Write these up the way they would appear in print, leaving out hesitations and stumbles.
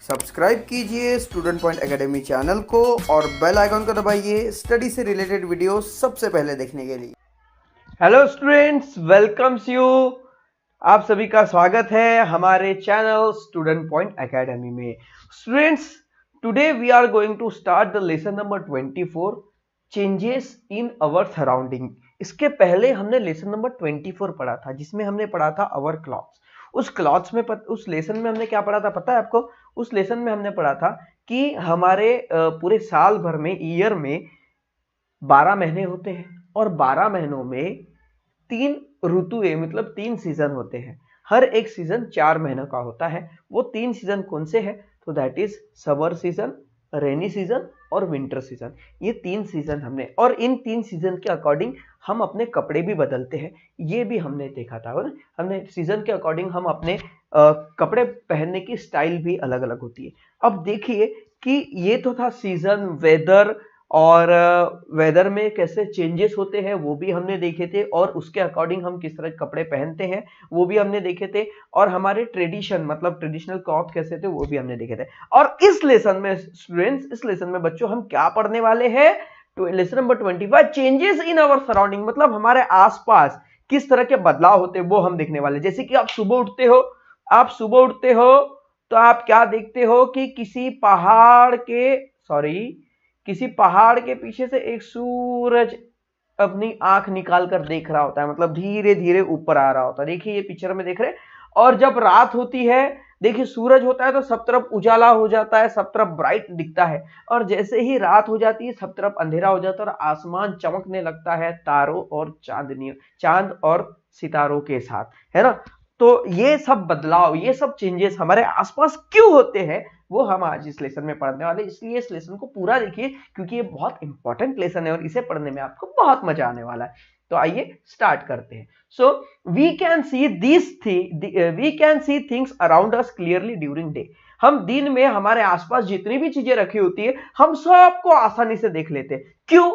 Subscribe कीजिए student point academy channel को और बेल आइकन को दबाइए स्टडी से रिलेटेड वीडियो सबसे पहले देखने के लिए। Hello students, welcomes you. आप सभी का स्वागत है हमारे चैनल स्टूडेंट पॉइंट एकेडमी में। Students, today we are going to start the lesson number 24, changes in our surrounding. इसके पहले हमने लेसन नंबर 24 पढ़ा था, जिसमें हमने पढ़ा था आवर क्लॉथ्स। उस लेसन में हमने क्या पढ़ा था पता है आपको? उस लेसन में हमने पढ़ा था कि हमारे पूरे साल भर में, ईयर में 12 महीने होते हैं और 12 महीनों में 3 ऋतुएं मतलब 3 सीजन होते हैं। हर एक सीजन 4 महीनों का होता है। वो 3 सीजन कौन से हैं? तो that is summer season, rainy season और विंटर सीजन। ये 3 सीजन हमने, और इन 3 सीजन के अकॉर्डिंग हम अपने कपड़े भी बदलते हैं। ये भी हमने देखा था। हमने सीजन के अकॉर्डिंग हम अपने कपड़े पहनने की स्टाइल भी अलग अलग होती है। अब देखिए कि ये तो था सीजन, वेदर, और वेदर में कैसे चेंजेस होते हैं वो भी हमने देखे थे, और उसके अकॉर्डिंग हम किस तरह के कपड़े पहनते हैं वो भी हमने देखे थे, और हमारे ट्रेडिशन मतलब ट्रेडिशनल क्लॉथ कैसे थे वो भी हमने देखे थे। और इस लेसन में स्टूडेंट्स, इस लेसन में बच्चों हम क्या पढ़ने वाले हैं? तो lesson number 25, changes in our surrounding, मतलब हमारे आसपास किस तरह के बदलाव होते हैं वो हम देखने वाले। जैसे कि आप सुबह उठते हो, तो आप क्या देखते हो कि किसी पहाड़ के पीछे से एक सूरज अपनी आंख निकाल कर देख रहा होता है, मतलब धीरे धीरे ऊपर आ रहा होता है। देखिए ये पिक्चर में देख रहे हैं। और जब रात होती है, देखिए सूरज होता है तो सब तरफ उजाला हो जाता है, सब तरफ ब्राइट दिखता है। और जैसे ही रात हो जाती है सब तरफ अंधेरा हो जाता है और आसमान चमकने लगता है तारों और चांद और सितारों के साथ, है ना। तो ये सब बदलाव, ये सब चेंजेस हमारे आसपास क्यों होते हैं वो हम आज इस लेसन में पढ़ने वाले। इसलिए इस लेसन को पूरा देखिए, क्योंकि ये बहुत इंपॉर्टेंट लेसन है और इसे पढ़ने में आपको बहुत मजा आने वाला है। तो आइए स्टार्ट करते हैं। So we can see things around us clearly during day. हम दिन में हमारे आसपास जितनी भी चीजें रखी होती है हम सबको आसानी से देख लेते हैं। क्यों?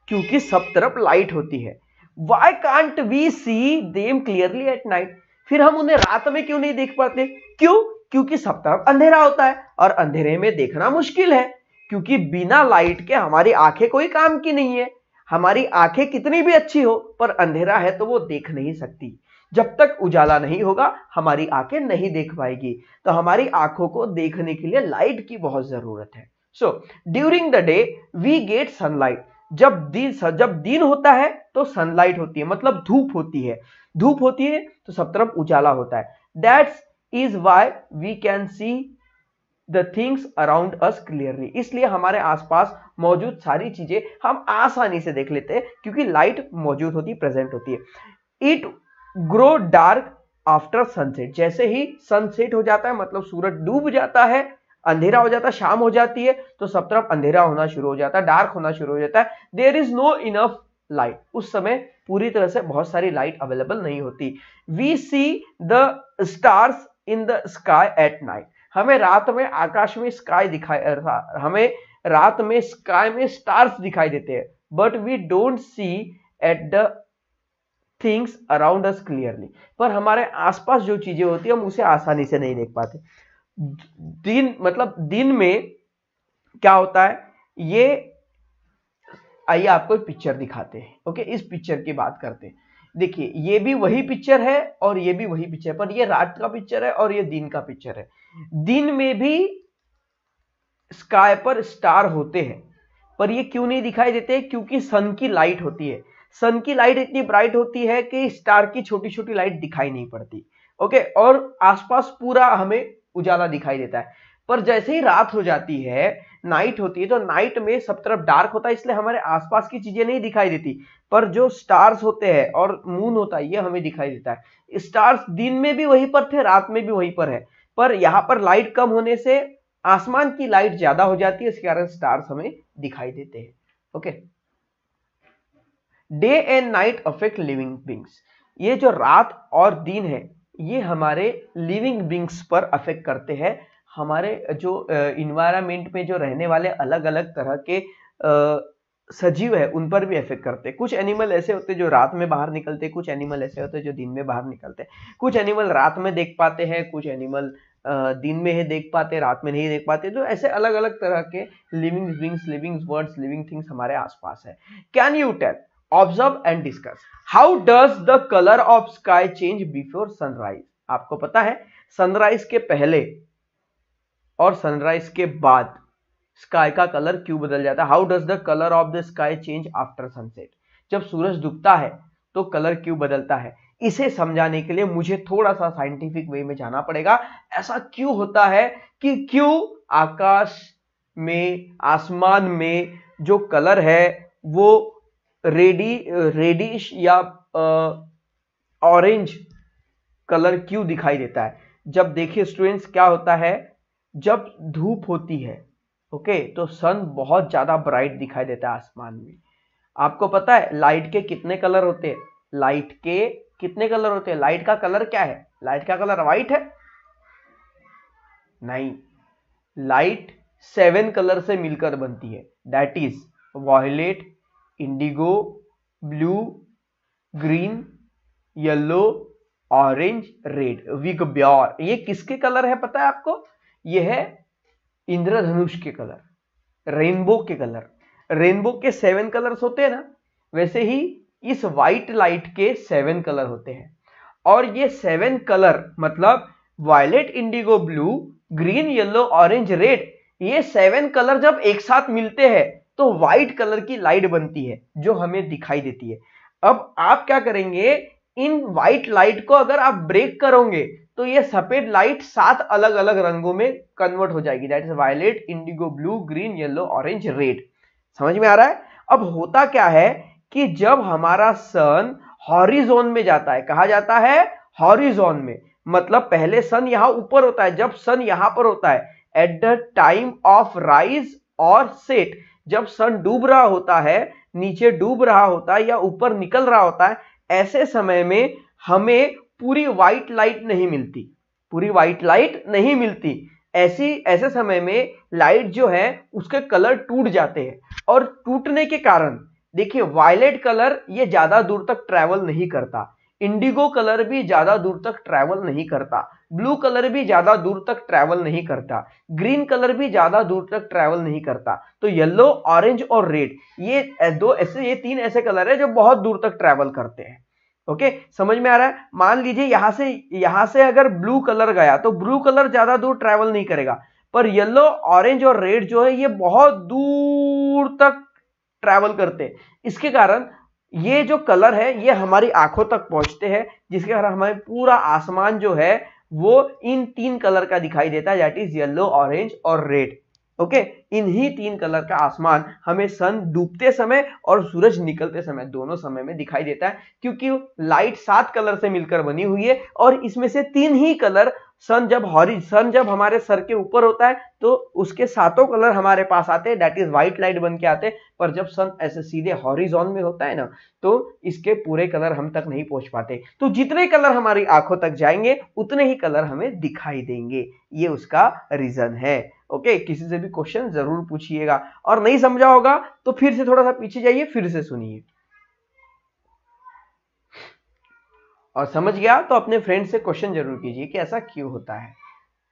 क्योंकि सब तरफ लाइट होती है। Why can't we see them clearly at night? फिर हम उन्हें रात में क्यों नहीं देख पाते? क्यों? क्योंकि सब तरफ अंधेरा होता है और अंधेरे में देखना मुश्किल है, क्योंकि बिना लाइट के हमारी आंखें कोई काम की नहीं है। हमारी आंखें कितनी भी अच्छी हो पर अंधेरा है तो वो देख नहीं सकती। जब तक उजाला नहीं होगा हमारी आंखें नहीं देख पाएगी। तो हमारी आंखों को देखने के लिए लाइट की बहुत जरूरत है। So during the day we get sunlight. जब दिन होता है तो सनलाइट होती है, मतलब धूप होती है। धूप होती है तो सब तरफ उजाला होता है। That's is why we can see the things around us clearly. इसलिए हमारे आसपास मौजूद सारी चीजें हम आसानी से देख लेते हैं, क्योंकि लाइट मौजूद होती है, प्रेजेंट होती है। It grow dark after sunset. जैसे ही सनसेट हो जाता है मतलब सूरज डूब जाता है, अंधेरा हो जाता है, शाम हो जाती है, तो सब तरफ अंधेरा होना शुरू हो जाता है, डार्क होना शुरू हो जाता है। There is no enough light. उस समय पूरी तरह से बहुत सारी लाइट अवेलेबल नहीं होती। We see the stars in the sky at night. हमें रात में आकाश में हमें रात में स्काई में स्टार्स दिखाई देते हैं, but we don't see at the things around us clearly. पर हमारे आसपास जो चीजें होती है हम उसे आसानी से नहीं देख पाते। दिन में क्या होता है, ये आइए आपको एक पिक्चर दिखाते हैं। ओके, इस पिक्चर की बात करते हैं। देखिए ये भी वही पिक्चर है और ये भी वही पिक्चर, पर ये रात का पिक्चर है और ये दिन का पिक्चर है। दिन में भी स्काई पर स्टार होते हैं, पर ये क्यों नहीं दिखाई देते? क्योंकि सन की लाइट होती है। सन की लाइट इतनी ब्राइट होती है कि स्टार की छोटी छोटी लाइट दिखाई नहीं पड़ती। ओके, और आसपास पूरा हमें उजाला दिखाई देता है। पर जैसे ही रात हो जाती है, नाइट होती है, तो नाइट में सब तरफ डार्क होता है, इसलिए हमारे आसपास की चीजें नहीं दिखाई देती। पर जो स्टार्स होते हैं और मून होता है ये हमें दिखाई देता है। स्टार्स दिन में भी वहीं पर थे, रात में भी वहीं पर है, पर यहां पर लाइट कम होने से आसमान की लाइट ज्यादा हो जाती है, इसके कारण स्टार्स हमें दिखाई देते हैं। Okay, day and night affect living beings. ये जो रात और दिन है ये हमारे लिविंग बींग्स पर अफेक्ट करते हैं। हमारे जो इन्वायरमेंट में जो रहने वाले अलग अलग तरह के सजीव है उन पर भी अफेक्ट करते हैं। कुछ एनिमल ऐसे होते हैं जो रात में बाहर निकलते हैं, कुछ एनिमल ऐसे होते हैं जो दिन में बाहर निकलते हैं। कुछ एनिमल रात में देख पाते हैं, कुछ एनिमल दिन में ही देख पाते, रात में नहीं देख पाते। तो ऐसे अलग अलग तरह के living beings, living words, living things हमारे आसपास है। Can you tell, observe and discuss, how does the colour of sky change before sunrise? आपको पता है सनराइज के पहले और सनराइज के बाद स्काई का कलर क्यों बदल जाता है? How does the colour of the sky change after sunset? जब सूरज डूबता है तो कलर क्यों बदलता है? इसे समझाने के लिए मुझे थोड़ा सा साइंटिफिक वे में जाना पड़ेगा। ऐसा क्यों होता है कि क्यों आकाश में, आसमान में जो कलर है वो रेडिश या ऑरेंज कलर क्यों दिखाई देता है? जब देखिए स्टूडेंट्स क्या होता है, जब धूप होती है ओके तो सन बहुत ज्यादा ब्राइट दिखाई देता है आसमान में। आपको पता है लाइट के कितने कलर होते हैं? लाइट के कितने कलर होते हैं? लाइट का कलर क्या है? लाइट का कलर व्हाइट है? नहीं, लाइट 7 कलर से मिलकर बनती है। That is violet, indigo, blue, green, yellow, orange, red, विगब्योर। ये किसके कलर है पता है आपको? ये है इंद्रधनुष के कलर, रेनबो के कलर। रेनबो के 7 कलर्स होते हैं ना, वैसे ही इस व्हाइट लाइट के 7 कलर होते हैं। और ये 7 कलर मतलब violet, indigo, blue, green, yellow, orange, red, ये 7 कलर जब एक साथ मिलते हैं तो व्हाइट कलर की लाइट बनती है जो हमें दिखाई देती है। अब आप क्या करेंगे, इन व्हाइट लाइट को अगर आप ब्रेक करोगे तो ये सफेद लाइट 7 अलग अलग रंगों में कन्वर्ट हो जाएगी। That is violet, indigo, blue, green, yellow, orange, red. समझ में आ रहा है? अब होता क्या है कि जब हमारा सन हॉरिजॉन में जाता है, कहा जाता है हॉरिजॉन में, मतलब पहले सन यहां ऊपर होता है। जब सन यहां पर होता है at the time of rise और सेट, जब सन डूब रहा होता है, नीचे डूब रहा होता है या ऊपर निकल रहा होता है, ऐसे समय में हमें पूरी व्हाइट लाइट नहीं मिलती, पूरी व्हाइट लाइट नहीं मिलती। ऐसे समय में लाइट जो है उसके कलर टूट जाते हैं और टूटने के कारण देखिए वायलेट कलर ये ज्यादा दूर तक ट्रैवल नहीं करता, इंडिगो कलर भी ज्यादा दूर तक ट्रैवल नहीं करता, ब्लू कलर भी ज्यादा दूर तक ट्रैवल नहीं करता, ग्रीन कलर भी ज्यादा दूर तक ट्रैवल नहीं करता। तो येलो, ऑरेंज और रेड ये 3 ऐसे कलर है जो बहुत दूर तक ट्रैवल करते हैं। ओके, समझ में आ रहा है? मान लीजिए यहां से अगर ब्लू कलर गया तो ब्लू कलर ज्यादा दूर ट्रैवल नहीं करेगा, पर येलो, ऑरेंज और रेड जो है ये बहुत दूर तक ट्रैवल करते हैं। इसके कारण ये जो कलर है ये हमारी आंखों तक पहुंचते हैं, जिसके कारण हमें पूरा आसमान जो है वो इन 3 कलर का दिखाई देता है, दैट इज येलो, ऑरेंज और रेड। ओके, इन्हीं 3 कलर का आसमान हमें सन डूबते समय और सूरज निकलते समय दोनों समय में दिखाई देता है, क्योंकि लाइट 7 कलर से मिलकर बनी हुई है और इसमें से 3 ही कलर सन जब हमारे सर के ऊपर होता है तो उसके 7 कलर हमारे पास आते हैं, दैट इज व्हाइट लाइट बन के आते हैं। पर जब सन ऐसे सीधे हॉरिजॉन में होता है ना तो इसके पूरे कलर हम तक नहीं पहुंच पाते। तो जितने कलर हमारी आंखों तक जाएंगे उतने ही कलर हमें दिखाई देंगे, ये उसका रीजन है। ओके, किसी से भी क्वेश्चन जरूर पूछिएगा, और नहीं समझा होगा तो फिर से थोड़ा सा पीछे जाइए, फिर से सुनिए, और समझ गया तो अपने फ्रेंड से क्वेश्चन जरूर कीजिए कि ऐसा क्यों होता है।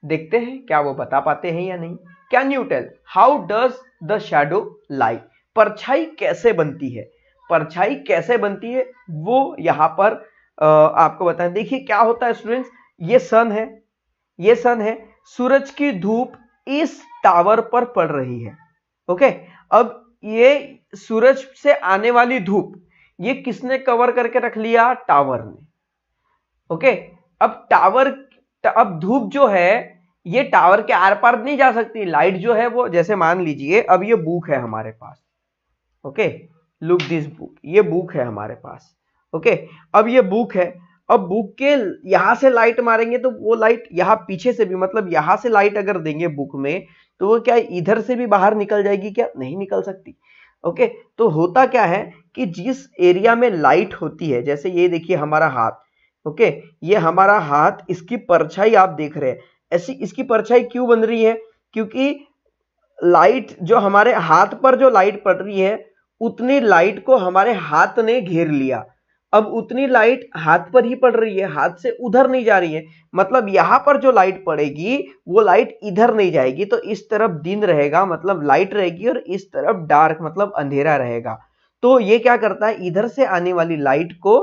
देखते हैं क्या वो बता पाते हैं या नहीं। Can you tell how does the shadow lie? परछाई कैसे बनती है? परछाई कैसे बनती है वो यहां पर आपको बताएं। देखिए क्या होता है स्टूडेंट्स, ये सन है, सूरज की धूप इस टावर पर पड़ रही है। ओके, अब ये सूरज से आने वाली धूप ये किसने कवर करके रख लिया? टावर ने। ओके, अब धूप जो है ये टावर के आर पार नहीं जा सकती। लाइट जो है वो, जैसे मान लीजिए अब ये बुक है हमारे पास। ओके, लुक दिस बुक, ये बुक है हमारे पास। ओके, अब ये बुक है, अब बुक के यहां से लाइट मारेंगे तो वो लाइट यहां पीछे से भी, मतलब यहां से लाइट अगर देंगे बुक में तो वो क्या इधर से भी बाहर निकल जाएगी? क्या नहीं निकल सकती। ओके, तो होता क्या है कि जिस एरिया में लाइट होती है, जैसे ये देखिए हमारा हाथ, ओके, ये हमारा हाथ, इसकी परछाई आप देख रहे हैं, ऐसी इसकी परछाई क्यों बन रही है? क्योंकि लाइट जो हमारे हाथ पर जो लाइट पड़ रही है उतनी लाइट को हमारे हाथ ने घेर लिया। अब उतनी लाइट हाथ पर ही पड़ रही है, हाथ से उधर नहीं जा रही है, मतलब यहां पर जो लाइट पड़ेगी वो लाइट इधर नहीं जाएगी, तो इस तरफ दिन रहेगा मतलब लाइट रहेगी और इस तरफ डार्क मतलब अंधेरा रहेगा। तो ये क्या करता है, इधर से आने वाली लाइट को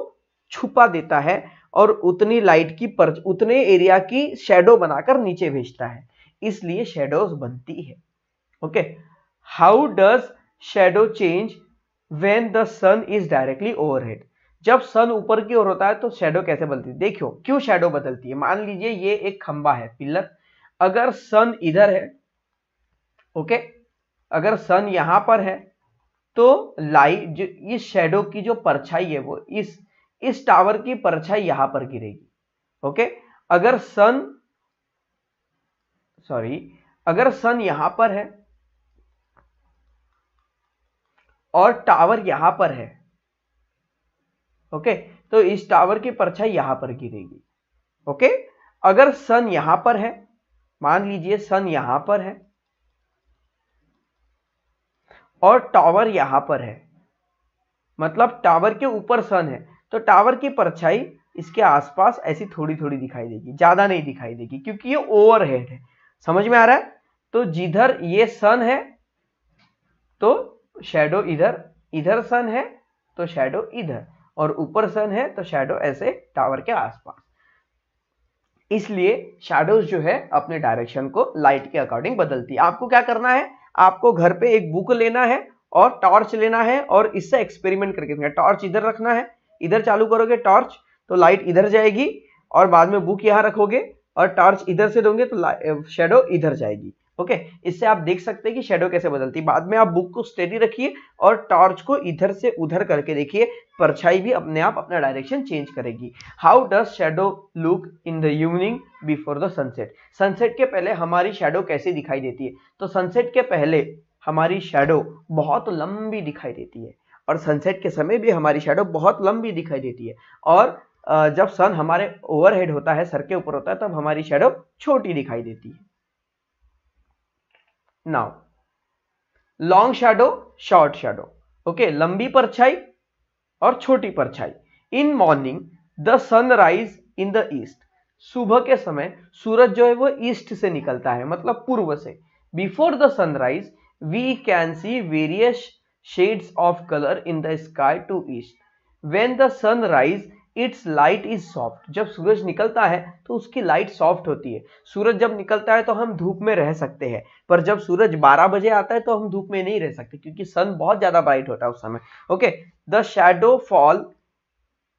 छुपा देता है और उतनी लाइट की उतने एरिया की शैडो बनाकर नीचे भेजता है, इसलिए शैडोज बनती है। Okay, how does shadow change when the sun is directly overhead? जब सन ऊपर की ओर होता है तो शैडो कैसे बदलती है? देखियो क्यों शैडो बदलती है। मान लीजिए ये एक खंबा है, पिलर, अगर सन इधर है, ओके, अगर सन यहां पर है तो लाइट जो इस शैडो की जो परछाई है वो इस टावर की परछाई यहां पर गिरेगी। ओके, अगर सन यहां पर है और टावर यहां पर है, ओके, तो इस टावर की परछाई यहां पर गिरेगी। ओके, अगर सन यहां पर है, मान लीजिए सन यहां पर है और टावर यहां पर है, मतलब टावर के ऊपर सन है, तो टावर की परछाई इसके आसपास ऐसी थोड़ी थोड़ी दिखाई देगी, ज्यादा नहीं दिखाई देगी क्योंकि ये ओवरहेड है। समझ में आ रहा है? तो जिधर ये सन है तो शैडो इधर, इधर सन है तो शैडो इधर, और ऊपर सन है तो शैडो ऐसे टावर के आसपास। इसलिए शैडोज जो है अपने डायरेक्शन को लाइट के अकॉर्डिंग बदलती है। आपको क्या करना है, आपको घर पे एक बुक लेना है और टॉर्च लेना है और इससे एक्सपेरिमेंट करके देखना। टॉर्च इधर रखना है, इधर चालू करोगे टॉर्च तो लाइट इधर जाएगी, और बाद में बुक यहां रखोगे और टॉर्च इधर से दोगे तो शैडो इधर जाएगी। ओके, इससे आप देख सकते हैं कि शैडो कैसे बदलती है। बाद में आप बुक को स्टेडी रखिए और टॉर्च को इधर से उधर करके देखिए, परछाई भी अपने आप अपना डायरेक्शन चेंज करेगी। How does shadow look in the evening before the sunset? Sunset के पहले हमारी शैडो कैसी दिखाई देती है? तो सनसेट के पहले हमारी शैडो बहुत लंबी दिखाई देती है, और सनसेट के समय भी हमारी शैडो बहुत लंबी दिखाई देती है, और जब सन हमारे ओवरहेड होता है, सर के ऊपर होता है, तब हमारी शैडो छोटी दिखाई देती है। Now long shadow, short shadow. Okay, लंबी परछाई और छोटी परछाई। In morning the sun rise in the east. सुबह के समय सूरज जो है वो ईस्ट से निकलता है, मतलब पूर्व से। Before the sunrise we can see various shades of colour in the sky to east. When the sun rise it's light is soft. जब सूरज निकलता है तो उसकी लाइट सॉफ्ट होती है। सूरज जब निकलता है तो हम धूप में रह सकते हैं, पर जब सूरज 12 बजे आता है तो हम धूप में नहीं रह सकते क्योंकि सन बहुत ज्यादा ब्राइट होता है उस समय। Okay, the shadow fall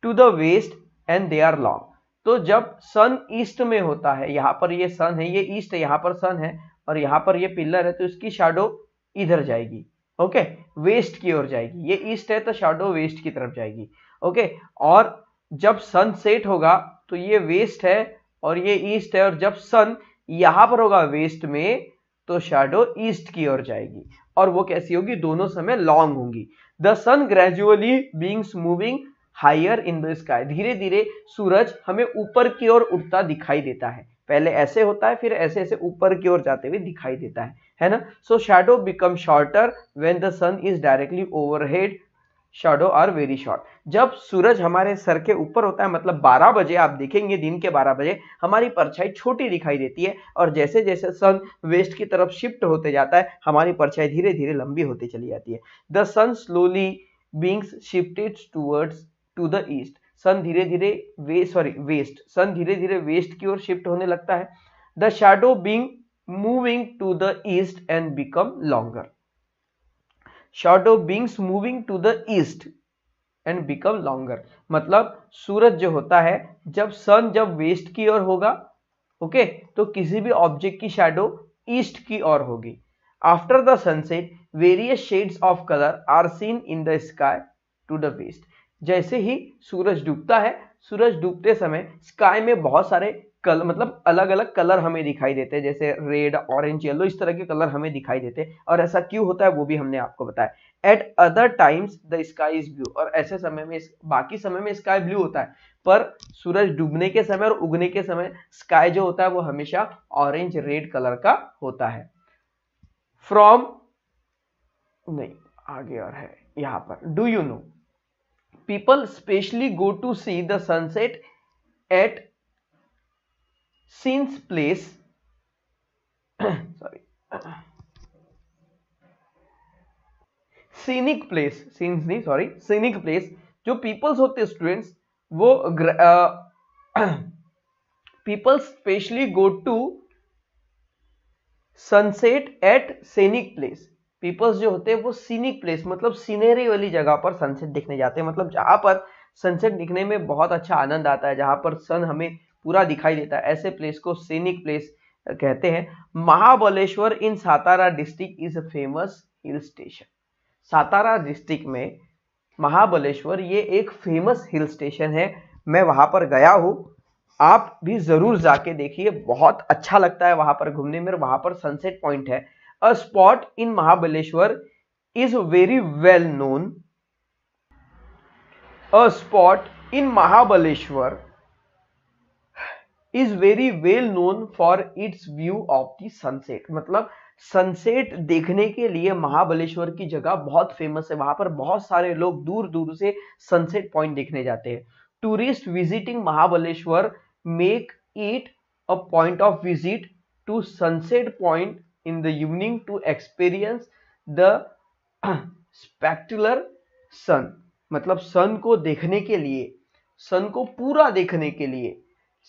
to the west and they are long. तो जब सन ईस्ट में होता है, यहां पर ये सन है, ये ईस्ट है, यहां पर सन है और यहां पर ये पिलर है, तो इसकी शैडो इधर जाएगी। ओके, वेस्ट की ओर जाएगी। ये ईस्ट है तो शैडो वेस्ट की तरफ जाएगी। ओके, और जब सन सेट होगा तो ये वेस्ट है और ये ईस्ट है, और जब सन यहां पर होगा वेस्ट में तो शैडो ईस्ट की ओर जाएगी, और वो कैसी होगी, दोनों समय लॉन्ग होंगी। The sun gradually beings moving higher in the sky. धीरे धीरे सूरज हमें ऊपर की ओर उठता दिखाई देता है। पहले ऐसे होता है, फिर ऐसे ऐसे ऊपर की ओर जाते हुए दिखाई देता है ना। So shadow become shorter when the sun is directly overhead, shadow are very short. जब सूरज हमारे सर के ऊपर होता है, मतलब 12 बजे, आप देखेंगे दिन के 12 बजे हमारी परछाई छोटी दिखाई देती है, और जैसे जैसे सन वेस्ट की तरफ शिफ्ट होते जाता है हमारी परछाई धीरे धीरे लंबी होती चली जाती है। The sun slowly beings shifted towards to the east. Sun धीरे धीरे सन धीरे धीरे वेस्ट की ओर शिफ्ट होने लगता है। The shadow being moving to the east and become longer. Shadow beings moving to the east and become longer, मतलब सूरज जो होता है जब वेस्ट की ओर होगा, ओके, तो किसी भी ऑब्जेक्ट की शैडो ईस्ट की ओर होगी। After the sunset various shades of colour are seen in the sky to the west. जैसे ही सूरज डूबता है, सूरज डूबते समय स्काई में बहुत सारे कलर, मतलब अलग अलग कलर हमें दिखाई देते हैं, जैसे रेड, ऑरेंज, येलो, इस तरह के कलर हमें दिखाई देते हैं, और ऐसा क्यों होता है वो भी हमने आपको बताया। Eight other times the sky is blue. और ऐसे समय में, बाकी समय में स्काई ब्लू होता है, पर सूरज डूबने के समय और उगने के समय स्काई जो होता है वो हमेशा ऑरेंज रेड कलर का होता है। फ्रॉम नहीं, आगे और है यहां पर, do you know People specially go to see the sunset at Scene's place. Sorry. Scenic place, scenes नहीं सॉरी, scenic place. जो peoples होते हैं स्टूडेंट्स, वो people specially go to sunset at scenic place. Peoples जो होते हैं वो scenic place मतलब सीनरी वाली जगह पर सनसेट देखने जाते हैं, मतलब जहां पर सनसेट दिखने में बहुत अच्छा आनंद आता है, जहां पर सन हमें पूरा दिखाई देता है, ऐसे प्लेस को सीनिक प्लेस कहते हैं. Mahabaleshwar in Satara district is a famous hill station. Satara district में महाबलेश्वर ये एक फेमस हिल स्टेशन है. मैं वहां पर गया हूं, आप भी जरूर जाके देखिए, बहुत अच्छा लगता है वहां पर घूमने में. वहां पर सनसेट पॉइंट है. अ spot in Mahabaleshwar is very well known. A spot in Mahabaleshwar is very well known for its view of the sunset. मतलब सनसेट देखने के लिए महाबलेश्वर की जगह बहुत फेमस है. वहां पर बहुत सारे लोग दूर दूर से सनसेट पॉइंट देखने जाते हैं. Tourist visiting Mahabaleshwar make it a point of visit to sunset point in the evening to experience the spectacular sun. मतलब सन को देखने के लिए, सन को पूरा देखने के लिए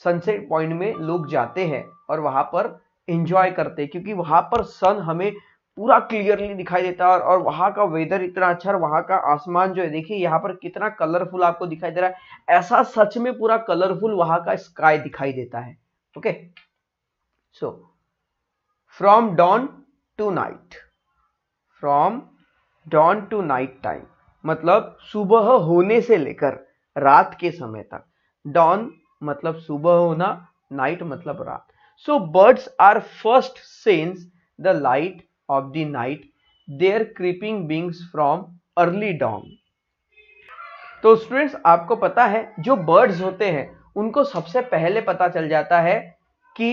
सनसेट पॉइंट में लोग जाते हैं और वहां पर एंजॉय करते हैं, क्योंकि वहां पर सन हमें पूरा क्लियरली दिखाई देता है और वहां का वेदर इतना अच्छा है. वहां का आसमान जो है, देखिए यहाँ पर कितना कलरफुल आपको दिखाई दे रहा है. ऐसा सच में पूरा कलरफुल वहां का स्काई दिखाई देता है. Okay, so from dawn to night, from dawn to night time मतलब सुबह होने से लेकर रात के समय तक. डॉन मतलब सुबह होना, नाइट मतलब रात. So birds are first sense the light of the night, their creeping wings from early dawn. तो स्टूडेंट्स आपको पता है जो बर्ड्स होते हैं उनको सबसे पहले पता चल जाता है कि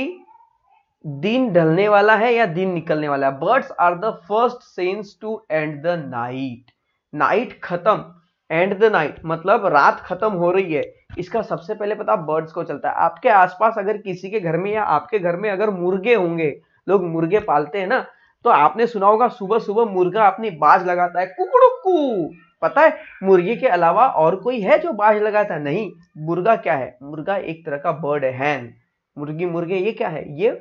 दिन ढलने वाला है या दिन निकलने वाला है. Birds are the first sense to end the night. Night खत्म, एंड द नाइट मतलब रात खत्म हो रही है, इसका सबसे पहले पता बर्ड्स को चलता है. आपके आसपास अगर किसी के घर में या आपके घर में अगर मुर्गे होंगे, लोग मुर्गे पालते हैं ना, तो आपने सुना होगा सुबह सुबह मुर्गा अपनी बाज लगाता है, कुकड़ुकू. पता है मुर्गे के अलावा और कोई है जो बाज लगाता है? नहीं. मुर्गा क्या है? मुर्गा एक तरह का बर्ड है, हैन. मुर्गी मुर्गे ये क्या है? ये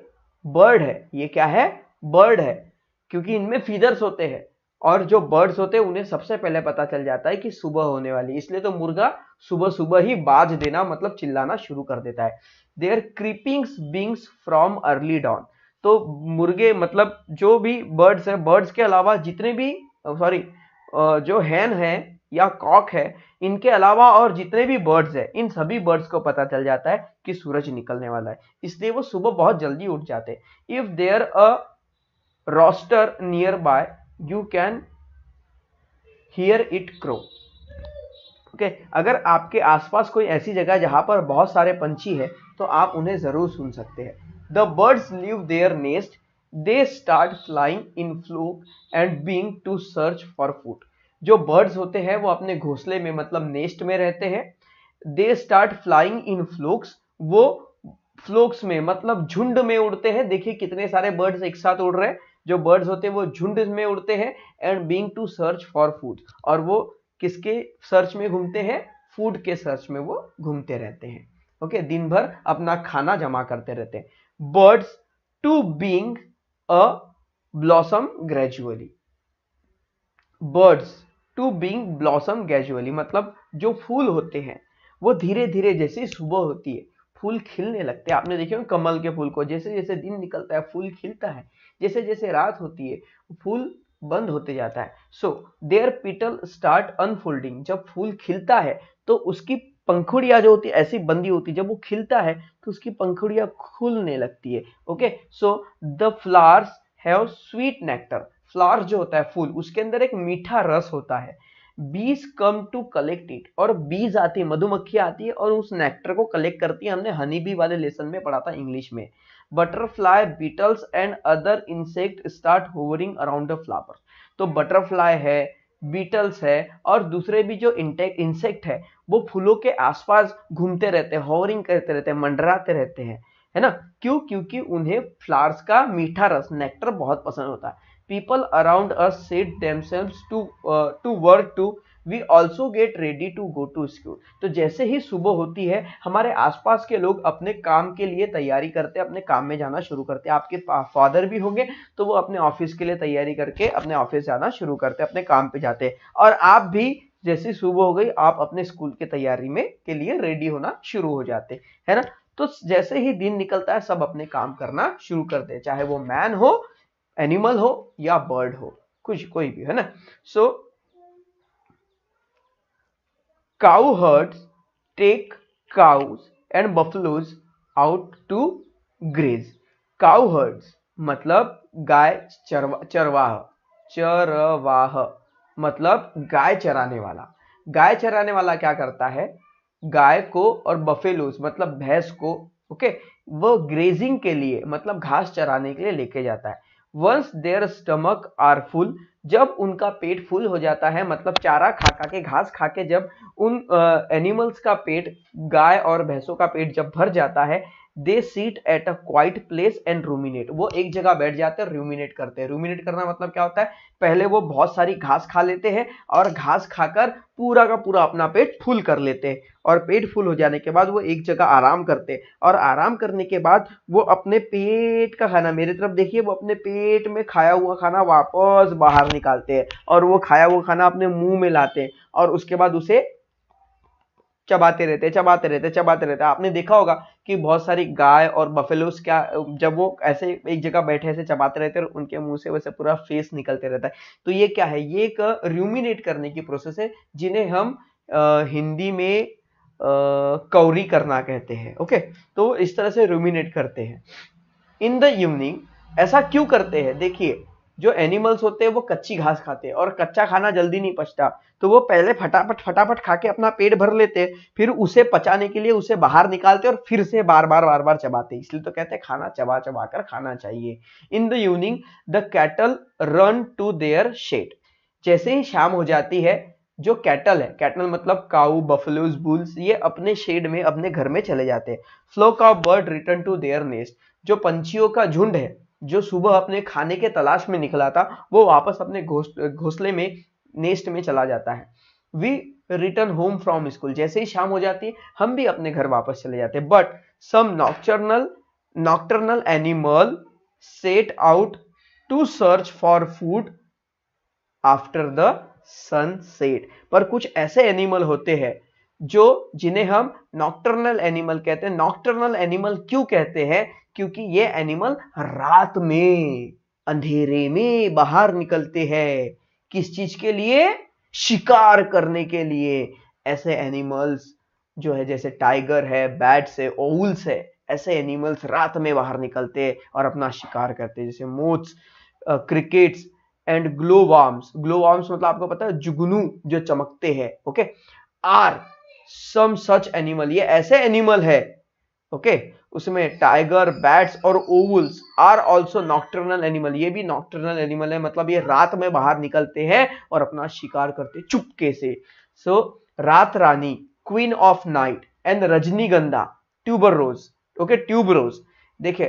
बर्ड है. ये क्या है? बर्ड है, क्योंकि इनमें फीदर्स होते हैं और जो बर्ड्स होते हैं उन्हें सबसे पहले पता चल जाता है कि सुबह होने वाली, इसलिए तो मुर्गा सुबह सुबह ही बाज देना मतलब चिल्लाना शुरू कर देता है. Their creepings wings from early dawn. तो मुर्गे मतलब जो भी बर्ड्स है, बर्ड्स के अलावा जितने भी जो हैन है या कॉक है, इनके अलावा और जितने भी बर्ड्स है, इन सभी बर्ड्स को पता चल जाता है कि सूरज निकलने वाला है, इसलिए वो सुबह बहुत जल्दी उठ जाते हैं. If there a rooster nearby you can hear it crow. Okay, अगर आपके आसपास कोई ऐसी जगह जहां पर बहुत सारे पंछी है तो आप उन्हें जरूर सुन सकते हैं. The birds leave their nest, they start flying in flock and wing to search for food. जो birds होते हैं वो अपने घोंसले में मतलब नेस्ट में रहते हैं. They start flying in flocks, वो फ्लोक्स में मतलब झुंड में उड़ते हैं. देखिए कितने सारे बर्ड्स एक साथ उड़ रहे हैं. जो बर्ड्स होते हैं वो झुंड में उड़ते हैं. And being to search for food, और वो किसके सर्च में घूमते हैं? फूड के सर्च में वो घूमते रहते हैं. ओके, दिन भर अपना खाना जमा करते रहते हैं. Birds to being a blossom gradually. Birds to being blossom gradually मतलब जो फूल होते हैं वो धीरे धीरे जैसे सुबह होती है फूल खिलने लगते हैं. आपने देखे हो कमल के फूल को, जैसे जैसे दिन निकलता है फूल खिलता है, जैसे जैसे रात होती है फूल बंद होते जाता है. So their petal start unfolding. जब फूल खिलता है तो उसकी पंखुड़ियां जो होती है ऐसी बंदी होती है, जब वो खिलता है तो उसकी पंखुड़ियां खुलने लगती है. Okay, so the flowers have sweet nectar. Flowers जो होता है फूल, उसके अंदर एक मीठा रस होता है. बीज कम टू कलेक्ट इट, और बीज आती है, मधुमक्खियां आती है और उस नेक्टर को कलेक्ट करती है. हमने हनी बी वाले लेसन में पढ़ा था इंग्लिश में. Butterfly, beetles and other insect start hovering around the flower. तो बटरफ्लाई है, बीटल्स है और दूसरे भी जो इंसेक्ट है वो फूलों के आसपास घूमते रहते हैं, हॉवरिंग करते रहते हैं, मंडराते रहते हैं, है ना। क्यों? क्योंकि उन्हें फ्लावर्स का मीठा रस, नेक्टर बहुत पसंद होता है। People around us set themselves to work to we also get ready to go to school. तो जैसे ही सुबह होती है हमारे आसपास के लोग अपने काम के लिए तैयारी करते हैं, अपने काम में जाना शुरू करते हैं। आपके फादर भी होंगे तो वो अपने ऑफिस के लिए तैयारी करके अपने ऑफिस जाना शुरू करते हैं, अपने काम पे जाते हैं। और आप भी जैसे सुबह हो गई आप अपने स्कूल की तैयारी में के लिए रेडी होना शुरू हो जाते है ना। तो जैसे ही दिन निकलता है सब अपने काम करना शुरू करते हैं, चाहे वो मैन हो, एनिमल हो या बर्ड हो, कुछ कोई भी, है ना। सो cow herds take cows and buffaloes out to graze. cow herds मतलब गाय चरवाह, चरवाह मतलब गाय चराने वाला। गाय चराने वाला क्या करता है, गाय को और बफेलोस मतलब भैंस को, ओके, वो ग्रेजिंग के लिए मतलब घास चराने के लिए लेके जाता है। Once their stomach are full, जब उनका पेट फुल हो जाता है मतलब चारा खा के, घास खा के, जब उन एनिमल्स का पेट, गाय और भैंसों का पेट जब भर जाता है, they sit at a quiet place and ruminate, वो एक जगह बैठ जाते हैं, रूमिनेट करते हैं। रूमिनेट करना मतलब क्या होता है, पहले वो बहुत सारी घास खा लेते हैं और घास खाकर पूरा का पूरा अपना पेट फुल कर लेते हैं, और पेट फुल हो जाने के बाद वो एक जगह आराम करते हैं, और आराम करने के बाद वो अपने पेट का खाना, मेरी तरफ देखिए, वो अपने पेट में खाया हुआ खाना वापस बाहर निकालते हैं और वो खाया हुआ खाना अपने मुंह में लाते हैं और उसके बाद उसे चबाते रहते। आपने देखा होगा कि बहुत सारी गाय और बफेलोस क्या, जब वो ऐसे एक जगह बैठे ऐसे चबाते रहते हैं और उनके मुंह से वैसे पूरा फेस निकलते रहता है। तो ये क्या है, ये एक रूमिनेट करने की प्रोसेस है जिन्हें हम हिंदी में कौरी करना कहते हैं। ओके, तो इस तरह से रूमिनेट करते हैं। इन द इवनिंग ऐसा क्यों करते हैं, देखिए, जो एनिमल्स होते हैं वो कच्ची घास खाते हैं और कच्चा खाना जल्दी नहीं पचता, तो वो पहले फटाफट खा के अपना पेट भर लेते हैं, फिर उसे पचाने के लिए उसे बाहर निकालते और फिर से बार बार चबाते, इसलिए तो कहते हैं खाना चबा चबा कर खाना चाहिए। In the evening the cattle run to their shed, जैसे ही शाम हो जाती है, जो कैटल है, कैटल मतलब काऊ, बफलोज, बुल्स, ये अपने शेड में, अपने घर में चले जाते हैं। Flock of bird return to their nest, जो पंछियों का झुंड है जो सुबह अपने खाने के तलाश में निकला था वो वापस अपने घोंसले में, नेस्ट में चला जाता है। We return home from school, जैसे ही शाम हो जाती है हम भी अपने घर वापस चले जाते हैं। But some nocturnal animal set out to search for food after the sunset, पर कुछ ऐसे एनिमल होते हैं जिन्हें हम नॉक्टर्नल एनिमल कहते हैं। नॉक्टर्नल एनिमल क्यों कहते हैं, क्योंकि ये एनिमल रात में, अंधेरे में बाहर निकलते हैं, किस चीज के लिए, शिकार करने के लिए। ऐसे एनिमल्स जो है, जैसे टाइगर है, बैट्स है, ओवल्स है, ऐसे एनिमल्स रात में बाहर निकलते हैं और अपना शिकार करते हैं, जैसे moths, crickets and glowworms. Glowworms मतलब आपको पता है जुगनू जो चमकते हैं, okay, are some such animal, ये ऐसे एनिमल है, ओके, उसमें टाइगर, बैट्स और owls are also nocturnal animal, ये भी नॉक्टर्नल एनिमल है, मतलब ये रात में बाहर निकलते हैं और अपना शिकार करते हैं चुपके से। सो रात रानी, क्वीन ऑफ नाइट, एंड रजनीगंधा, ट्यूबर रोज, ओके, ट्यूब रोज, देखिए,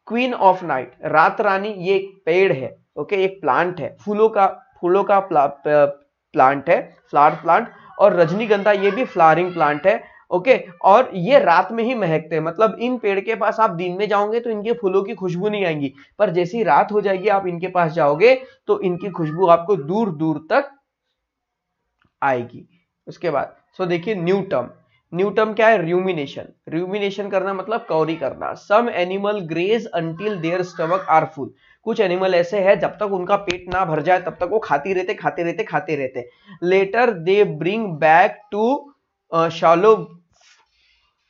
क्वीन ऑफ नाइट, रात रानी, ये एक पेड़ है, ओके, एक प्लांट है, फूलों का प्लांट है, फ्लावर प्लांट, और रजनीगंधा ये भी फ्लावरिंग प्लांट है, ओके, और ये रात में ही महकते हैं, मतलब इन पेड़ के पास आप दिन में जाओगे तो इनके फूलों की खुशबू नहीं आएगी, पर जैसी रात हो जाएगी आप इनके पास जाओगे तो इनकी खुशबू आपको दूर दूर तक आएगी। उसके बाद देखिए न्यू टर्म क्या है, रूमिनेशन। रूमिनेशन करना मतलब कौरी करना। Some animal graze until their stomach are full, कुछ एनिमल ऐसे हैं जब तक उनका पेट ना भर जाए तब तक वो खाते रहते। Later they bring back to shallow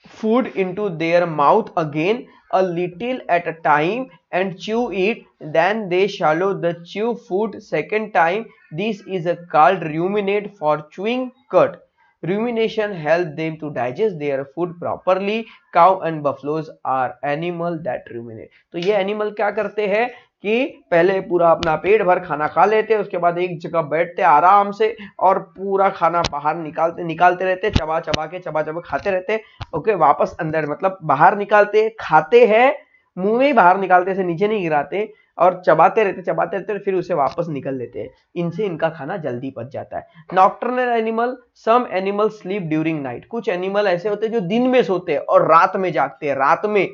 food into their mouth again, a little at a time, and chew it, then they swallow the chew food second time. This is called ruminate for chewing cud. Rumination help them to digest their food properly. Cow and buffaloes are animal that ruminate. तो ये animal क्या करते हैं कि पहले पूरा अपना पेट भर खाना खा लेते, उसके बाद एक जगह बैठते आराम से और पूरा खाना बाहर निकालते रहते, चबा चबा के खाते रहते। ओके, वापस अंदर मतलब बाहर निकालते, खाते हैं, मुंह में ही बाहर निकालते, से नीचे नहीं गिराते, और चबाते रहते, फिर उसे वापस निकल लेते हैं। इनसे इनका खाना जल्दी पच जाता है। Nocturnal animal, some animal sleep during night. कुछ एनिमल ऐसे होते हैं जो दिन में सोते हैं और रात में जागते हैं, रात में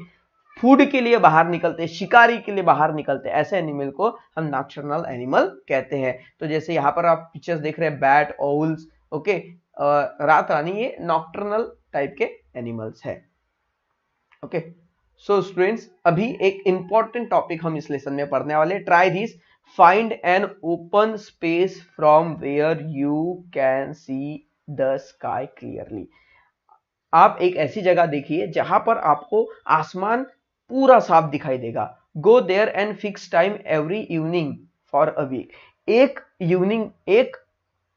फूड के लिए बाहर निकलते हैं, शिकारी के लिए बाहर निकलते हैं। ऐसे एनिमल को हम नॉक्टर्नल एनिमल कहते हैं। तो जैसे यहाँ पर आप पिक्चर्स देख रहे हैं, बैट, ओल्स, ओके, रात रानी, ये नॉक्टर्नल टाइप के एनिमल्स है। ओके, सो स्टूडेंट्स, अभी एक इंपॉर्टेंट टॉपिक हम इस लेसन में पढ़ने वाले। Try this, find an open space from where you can see the sky clearly. आप एक ऐसी जगह देखिए जहां पर आपको आसमान पूरा साफ दिखाई देगा। Go there and fix time every evening for a week. एक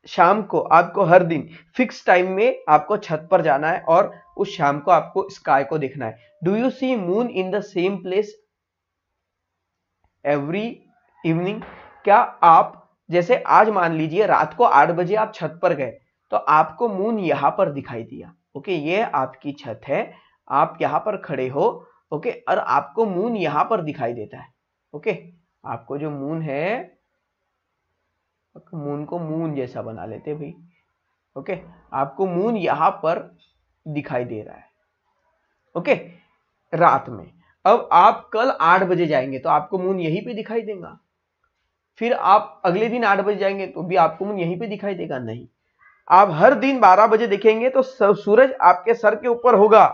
शाम को आपको हर दिन फिक्स टाइम में आपको छत पर जाना है और उस शाम को आपको स्काई को देखना है। Do you see moon in the same place every evening? क्या आप, जैसे आज मान लीजिए रात को 8 बजे आप छत पर गए तो आपको मून यहां पर दिखाई दिया। ओके, ये आपकी छत है, आप यहां पर खड़े हो, ओके, और आपको मून यहां पर दिखाई देता है। ओके, आपको जो मून है, मून को मून जैसा बना लेते भाई। ओके, आपको मून यहां पर दिखाई दे रहा है, ओके, रात में। अब आप कल 8 बजे जाएंगे तो आपको मून यहीं पे दिखाई देगा। फिर आप अगले दिन 8 बजे जाएंगे तो भी आपको मून यहीं पे दिखाई देगा? नहीं। आप हर दिन 12 बजे देखेंगे तो सूरज आपके सर के ऊपर होगा,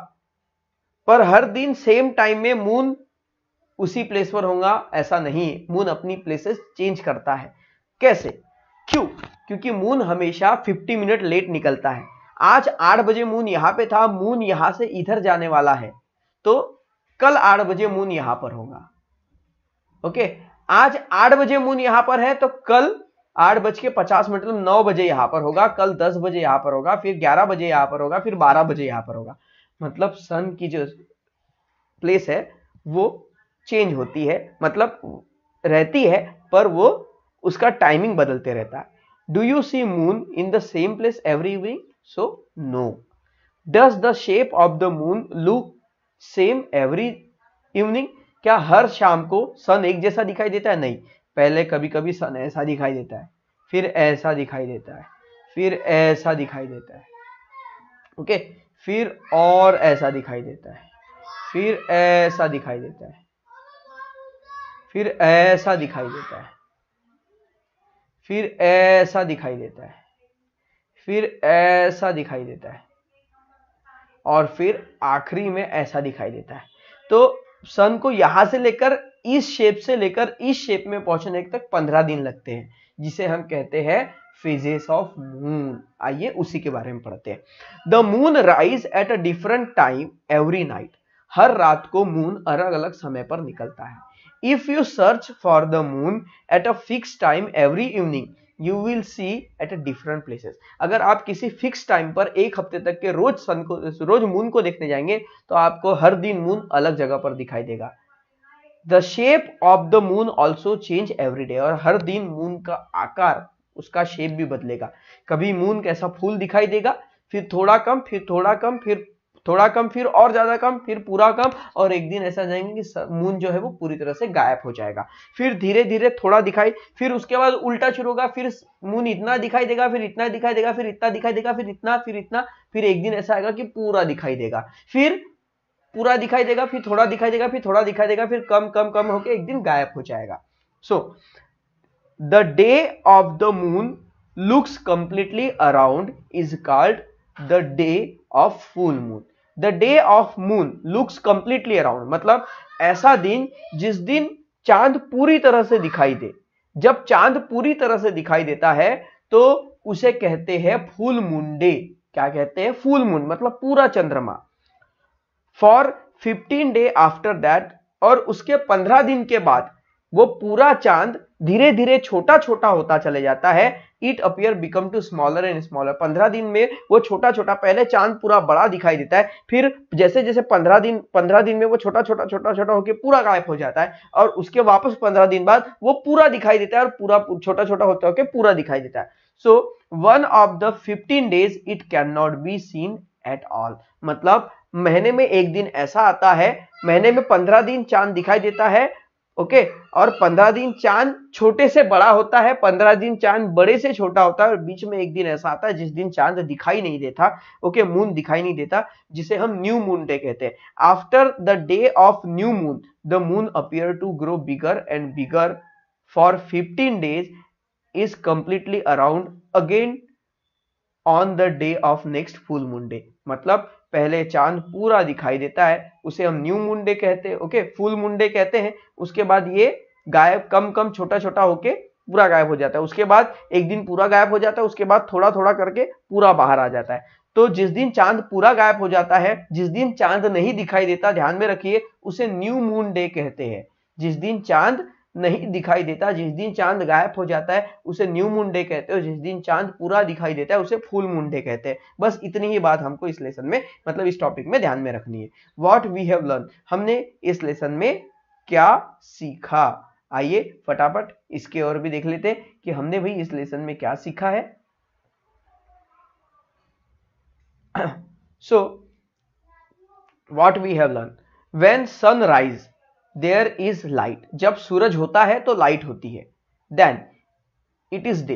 पर हर दिन सेम टाइम में मून उसी प्लेस पर होगा ऐसा नहीं। मून अपनी प्लेसेस चेंज करता है। कैसे? क्यों? क्योंकि मून हमेशा 50 मिनट लेट निकलता है। आज 8 बजे मून यहां पे था, मून यहां से इधर जाने वाला है, तो कल 8 बजे मून यहां पर होगा। ओके, आज 8 बजे मून यहां पर है तो कल 8:50 मतलब 9 बजे यहां पर होगा, कल 10 बजे यहां पर होगा, फिर 11 बजे यहां पर होगा, फिर 12 बजे यहां पर होगा। मतलब सन की जो प्लेस है वो चेंज होती है, मतलब रहती है, पर वो उसका टाइमिंग बदलते रहता है। Do you see moon in the same place every evening? So no. Does the shape of the moon look same every evening? क्या हर शाम को सन एक जैसा दिखाई देता है? नहीं। पहले कभी कभी सन ऐसा दिखाई देता है, फिर ऐसा दिखाई देता है, फिर ऐसा दिखाई देता है, ओके, फिर और ऐसा दिखाई देता है, फिर ऐसा दिखाई देता है, फिर ऐसा दिखाई देता है, फिर ऐसा दिखाई देता है, फिर ऐसा दिखाई देता है, और फिर आखिरी में ऐसा दिखाई देता है। तो सन को यहां से लेकर इस शेप से लेकर इस शेप में पहुंचने तक 15 दिन लगते हैं, जिसे हम कहते हैं फेजेस ऑफ मून। आइए उसी के बारे में पढ़ते हैं। The moon rise at a different time every night. हर रात को मून अलग अलग समय पर निकलता है। If you search for the moon at a fix time every evening you will see at different places. अगर आप किसी फिक्स टाइम पर एक हफ्ते तक के रोज मून को देखने जाएंगे तो आपको हर दिन मून अलग जगह पर दिखाई देगा। The shape of the moon also change every day. और हर दिन मून का आकार, उसका शेप भी बदलेगा। कभी मून कैसा फूल दिखाई देगा, फिर थोड़ा कम, फिर थोड़ा कम, फिर थोड़ा कम, फिर और ज्यादा कम, फिर पूरा कम, और एक दिन ऐसा जाएंगे कि मून जो है वो पूरी तरह से गायब हो जाएगा। फिर धीरे धीरे थोड़ा दिखाई, फिर उसके बाद उल्टा शुरू होगा, फिर मून इतना दिखाई देगा, फिर इतना दिखाई देगा, फिर इतना दिखाई देगा, फिर इतना, फिर इतना, फिर एक दिन ऐसा आएगा कि पूरा दिखाई देगा, फिर पूरा दिखाई देगा, फिर थोड़ा दिखाई देगा, फिर थोड़ा दिखाई देगा, फिर कम कम कम होकर एक दिन गायब हो जाएगा। So the day of the moon looks completely around is called the day of full moon. The day of moon looks completely around मतलब ऐसा दिन जिस दिन चांद पूरी तरह से दिखाई दे। जब चांद पूरी तरह से दिखाई देता है तो उसे कहते हैं फुल मून डे। क्या कहते हैं? फुल मून मतलब पूरा चंद्रमा। फॉर 15 डे आफ्टर दैट, और उसके 15 दिन के बाद वो पूरा चांद धीरे धीरे छोटा छोटा होता चले जाता है। It appear become to smaller and smaller. 15 दिन में वो छोटा छोटा, पहले चांद पूरा बड़ा दिखाई देता है, फिर जैसे जैसे 15 दिन में वो छोटा छोटा होकर पूरा गायब हो जाता है, और उसके वापस 15 दिन बाद वो पूरा दिखाई देता है और पूरा छोटा छोटा होता होकर पूरा दिखाई देता है। So one of the 15 days it can not be seen at all. मतलब महीने में एक दिन ऐसा आता है, महीने में 15 दिन चांद दिखाई देता है, ओके, और 15 दिन चांद छोटे से बड़ा होता है, 15 दिन चांद बड़े से छोटा होता है, और बीच में एक दिन ऐसा आता है जिस दिन चांद दिखाई नहीं देता, ओके, मून दिखाई नहीं देता, जिसे हम न्यू मून डे कहते हैं। After the day of new moon the moon appear to grow bigger and bigger for 15 days is completely around again on the day of next full moon day। मतलब पहले चांद पूरा दिखाई देता है, उसे हम न्यू मून डे कहते हैं, ओके, फुल मून डे कहते हैं। उसके बाद ये गायब कम छोटा छोटा होके पूरा गायब हो जाता है। उसके बाद एक दिन पूरा गायब हो जाता है, उसके बाद थोड़ा थोड़ा करके पूरा बाहर आ जाता है। तो जिस दिन चांद पूरा गायब हो जाता है, जिस दिन चांद नहीं दिखाई देता, ध्यान में रखिए, उसे न्यू मून डे कहते हैं। जिस दिन चांद नहीं दिखाई देता, जिस दिन चांद गायब हो जाता है, उसे न्यू मून डे कहते हैं, और जिस दिन चांद पूरा दिखाई देता है उसे फुल मून डे कहते हैं। बस इतनी ही बात हमको इस लेसन में, मतलब इस टॉपिक में ध्यान में रखनी है। व्हाट वी हैव लर्न, हमने इस लेसन में क्या सीखा। आइए फटाफट इसके और भी देख लेते हैं कि हमने भाई इस लेसन में क्या सीखा है। So what we have learn, when sun rise there is light. जब सूरज होता है तो लाइट होती है। Then it is day.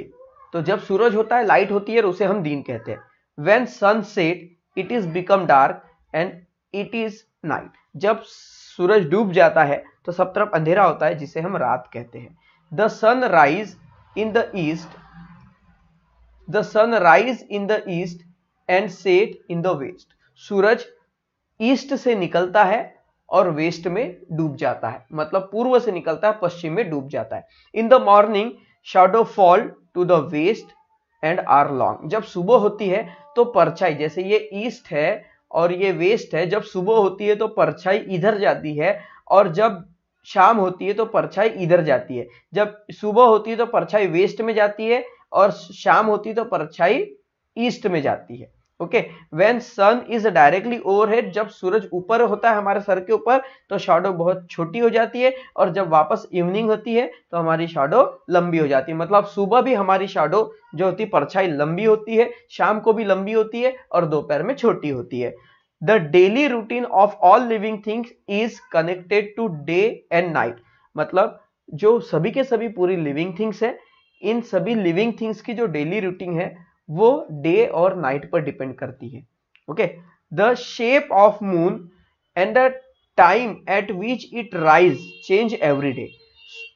तो जब सूरज होता है लाइट होती है, उसे हम दिन कहते हैं। When sun set it is become dark and it is night. जब सूरज डूब जाता है तो सब तरफ अंधेरा होता है, जिसे हम रात कहते हैं। The sun rise in the east, the sun rise in the east and set in the west. सूरज ईस्ट से निकलता है और वेस्ट में डूब जाता है, मतलब पूर्व से निकलता है, पश्चिम में डूब जाता है। In the morning shadow fall to the west and are long. जब सुबह होती है तो परछाई, जैसे ये ईस्ट है और ये वेस्ट है, जब सुबह होती है तो परछाई इधर जाती है, और जब शाम होती है तो परछाई इधर जाती है। जब सुबह होती है तो परछाई वेस्ट में जाती है, और शाम होती है तो परछाई ईस्ट में जाती है। Okay, when sun is directly overhead, जब सूरज ऊपर होता है हमारे सर के ऊपर तो शैडो बहुत छोटी हो जाती है, और जब वापस इवनिंग होती है तो हमारी शैडो लंबी हो जाती है। मतलब सुबह भी हमारी शैडो जो होती है, परछाई लंबी होती है, शाम को भी लंबी होती है, और दोपहर में छोटी होती है। The daily routine of all living things is connected to day and night. मतलब जो सभी के सभी पूरी लिविंग थिंग्स है, इन सभी लिविंग थिंग्स की जो डेली रूटीन है वो डे और नाइट पर डिपेंड करती है। Okay, the shape of moon and the time eight which it rise change every day.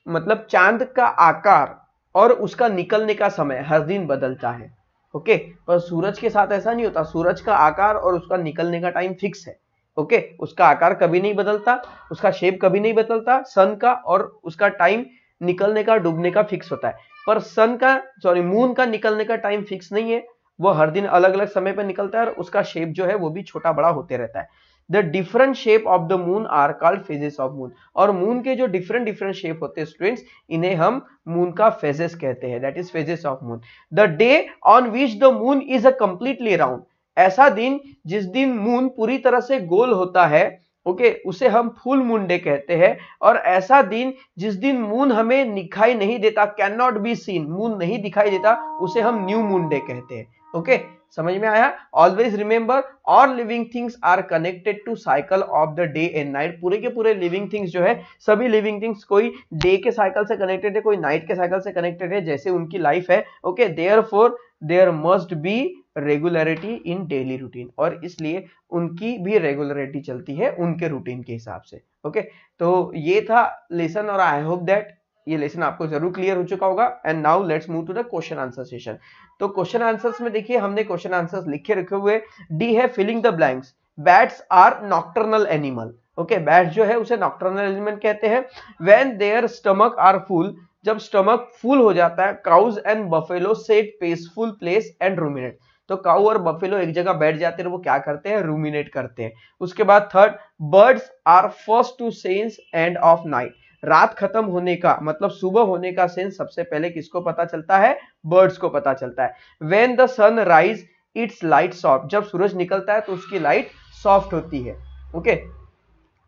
मतलब चांद का आकार और उसका निकलने का समय हर दिन बदलता है। ओके, पर सूरज के साथ ऐसा नहीं होता। सूरज का आकार और उसका निकलने का टाइम फिक्स है। ओके, उसका आकार कभी नहीं बदलता, उसका शेप कभी नहीं बदलता। सन का और उसका टाइम निकलने का, डूबने का फिक्स होता है, पर मून का निकलने का टाइम फिक्स नहीं है। वो हर दिन अलग अलग समय पर निकलता है, और उसका शेप जो है वो भी छोटा बड़ा होते रहता है। The different shape of the moon are called phases of moon. और मून के जो डिफरेंट डिफरेंट शेप होते हैं स्टूडेंट्स, इन्हें हम मून का फेजेस कहते हैं, that is phases of moon. The day on which the moon is a completely round. ऐसा दिन जिस दिन मून पूरी तरह से गोल होता है, ओके, उसे हम फुल मून डे कहते हैं। और ऐसा दिन जिस दिन मून हमें दिखाई नहीं देता, can not be seen, moon नहीं दिखाई देता, उसे हम न्यू मून डे कहते हैं। ओके, समझ में आया? Always remember all living things are connected to cycle of the day and night. पूरे के पूरे लिविंग थिंग्स जो है, सभी लिविंग थिंग्स कोई डे के साइकिल से कनेक्टेड है, कोई नाइट के साइकिल से कनेक्टेड है, जैसे उनकी लाइफ है। Okay, therefore there must be regularity in daily routine, और इसलिए उनकी भी रेगुलरिटी चलती है उनके रूटीन के हिसाब से। ओके, तो ये था लेसन, और आई होप दैट ये लेसन आपको जरूर क्लियर हो चुका होगा। And now let's move to the question answer session. तो क्वेश्चन आंसर्स में देखिए, हमने क्वेश्चन आंसर्स लिखे रखे हुए। डी है filling the blanks. Bats are nocturnal animal. Okay, bats जो है उसे नॉक्टर्नल एनिमल कहते हैं। When their stomach are full, जब स्टमक फुल हो जाता है। Cows and buffalo set peaceful place and ruminate. तो काऊ और बफेलो एक जगह बैठ जाते हैं, वो क्या करते हैं? रूमिनेट करते हैं। उसके बाद third, birds are first to sense end of night. रात खत्म होने का मतलब सुबह होने का सेंस सबसे पहले किसको पता चलता है? बर्ड्स को पता चलता है। When the sun rise it's light soft, जब सूरज निकलता है तो उसकी लाइट सॉफ्ट होती है। ओके,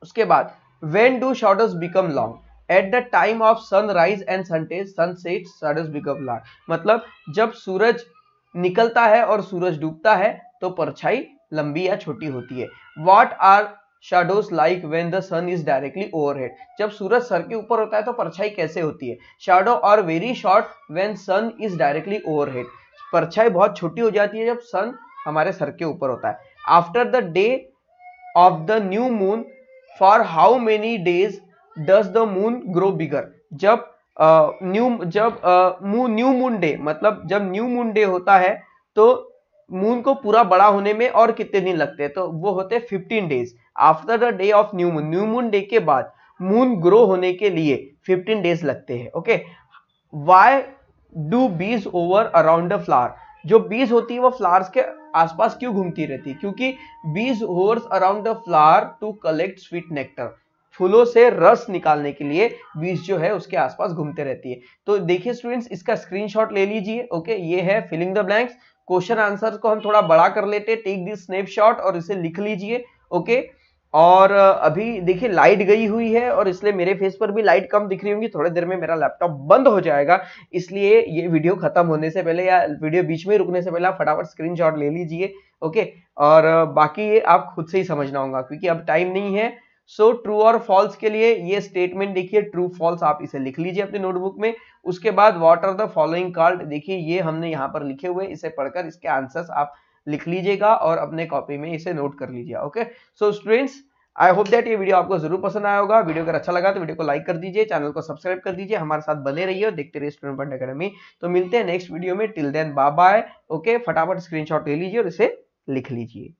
उसके बाद when do shadows become long, at the time of sunrise and sunset shadows become long, मतलब जब सूरज निकलता है और सूरज डूबता है तो परछाई लंबी या छोटी होती है। What are shadows like when the sun is directly overhead, जब सूरज सर के ऊपर होता है तो परछाई कैसे होती है? Shadow are very short when sun is directly overhead, परछाई बहुत छोटी हो जाती है जब सन हमारे सर के ऊपर होता है। After the day of the new moon for how many days does the moon grow bigger, जब न्यू मून डे मतलब जब न्यू मून डे होता है तो मून को पूरा बड़ा होने में और कितने दिन लगते हैं? तो वो होते हैं 15 days. After the day of new moon day के बाद मून ग्रो होने के लिए 15 डेज लगते हैं। ओके, वाई डू बीज ओवर अराउंड द फ्लावर, जो बीज होती है वो फ्लावर्स के आसपास क्यों घूमती रहती है? क्योंकि bees hovers around the flower to collect sweet nectar, फूलों से रस निकालने के लिए बीज जो है उसके आसपास घूमते रहती है। तो देखिए स्टूडेंट्स, इसका स्क्रीनशॉट ले लीजिए। ओके, ये है filling the blanks. Question answer को हम थोड़ा बड़ा कर लेते, टेक दिस स्नैपशॉट और इसे लिख लीजिए। ओके, और अभी देखिए लाइट गई हुई है और इसलिए मेरे फेस पर भी लाइट कम दिख रही होंगी। थोड़ी देर में मेरा लैपटॉप बंद हो जाएगा, इसलिए ये वीडियो खत्म होने से पहले या वीडियो बीच में रुकने से पहले आप फटाफट स्क्रीनशॉट ले लीजिए। ओके, और बाकी ये आप खुद से ही समझना होगा क्योंकि अब टाइम नहीं है। सो ट्रू और फॉल्स के लिए ये स्टेटमेंट देखिए, ट्रू फॉल्स आप इसे लिख लीजिए अपने नोटबुक में। उसके बाद what are the following called, देखिए ये हमने यहाँ पर लिखे हुए, इसे पढ़कर इसके आंसर्स आप लिख लीजिएगा और अपने कॉपी में इसे नोट कर लीजिए। Okay, so students, I hope that ये वीडियो आपको जरूर पसंद आया होगा। वीडियो अगर अच्छा लगा तो वीडियो को लाइक कर दीजिए, चैनल को सब्सक्राइब कर दीजिए, हमारे साथ बने रहिए और देखते रहिए स्टूडेंट पॉइंट एकेडमी। तो मिलते हैं नेक्स्ट वीडियो में, till then bye bye. Okay, फटाफट स्क्रीनशॉट ले लीजिए और इसे लिख लीजिए।